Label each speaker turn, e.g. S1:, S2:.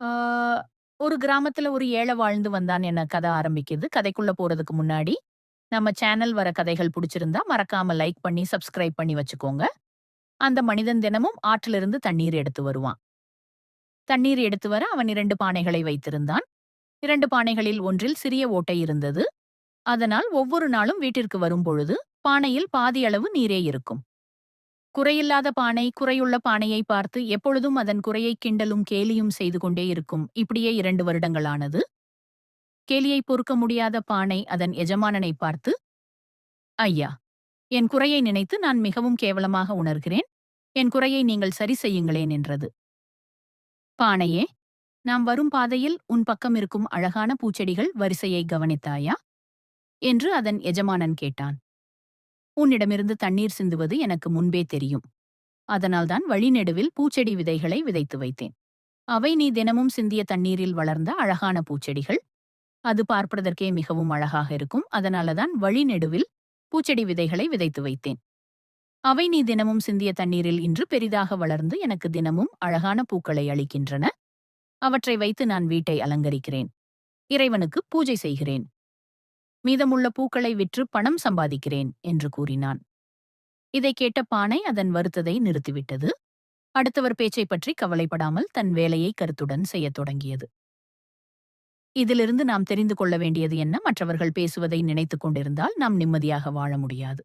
S1: ஆ, ஒரு கிராமத்துல ஒரு ஏழை வாழ்ந்து வந்தான் என்ன கதை ஆரம்பிக்குது. கதைக்குள்ள போறதுக்கு முன்னாடி, நம்ம சேனல் வர கதைகள் புடிச்சிருந்தா மறக்காம லைக் பண்ணி, சப்ஸ்கிரைப் பண்ணி வச்சுக்கோங்க. அந்த மனிதன் தினமும் ஆற்றிலிருந்து தண்ணீர் எடுத்து வருவான். தண்ணீர் எடுத்து வர அவன் 2 பானைகளை வைத்திருந்தான். 2 பானைகளில் ஒன்றில் சிறிய ஓட்டை இருந்தது. அதனால் ஒவ்வொரு நாளும் வீட்டிற்கு வரும்பொழுது, பானையில் பாதி அளவு நீரே இருக்கும். குறையில்லாத பானை, குறையுள்ள பானையை பார்த்து எப்பொழுதும் அதன் குறையை கிண்டலும், கேலியும் செய்து கொண்டே இருக்கும். இப்படியே 2 வருடங்கள் ஆனது. கேலியை பொறுக்க முடியாத பானை அதன் எஜமானனை பார்த்து, ஐயா, என் குறையை நினைத்து நான் மிகவும் கேவலமாக உணர்கிறேன். என் குறையை நீங்கள் சரி செய்யுங்களேன் என்றது. பானையே, நாம் வரும் பாதையில் உன் பக்கம் இருக்கும் அழகான பூச்செடிகள் வரிசையை கவனித்தாயா? என்று அதன் எஜமானன் கேட்டான். உன்னிடமிருந்து தண்ணீர் சிந்துவது எனக்கு முன்பே தெரியும். அதனால்தான் வழிநெடுவில் பூச்செடி விதைகளை விதைத்து வைத்தேன். அவை நீ தினமும் சிந்திய தண்ணீரில் வளர்ந்த அழகான பூச்செடிகள். அது பார்ப்பதற்கே மிகவும் அழகாக இருக்கும். அதனாலதான் வழிநெடுவில் பூச்செடி விதைகளை விதைத்து வைத்தேன். அவை நீ தினமும் சிந்திய தண்ணீரில் இன்று பெரிதாக வளர்ந்து எனக்கு தினமும் அழகான பூக்களை அளிக்கின்றன. அவற்றை வைத்து நான் வீட்டை அலங்கரிக்கிறேன். இறைவனுக்கு பூஜை செய்கிறேன். மீதமுள்ள பூக்களை விற்று பணம் சம்பாதிக்கிறேன் என்று கூறினான். இதை கேட்ட பானை அதன் வருத்ததை நிறுத்திவிட்டது. அடுத்தவர் பேச்சை பற்றி கவலைப்படாமல் தன் வேலையை கருத்துடன் செய்யத் தொடங்கியது. இதிலிருந்து நாம் தெரிந்து கொள்ள வேண்டியது என்ன? மற்றவர்கள் பேசுவதை நினைத்துக் கொண்டிருந்தால் நாம் நிம்மதியாக வாழ முடியாது.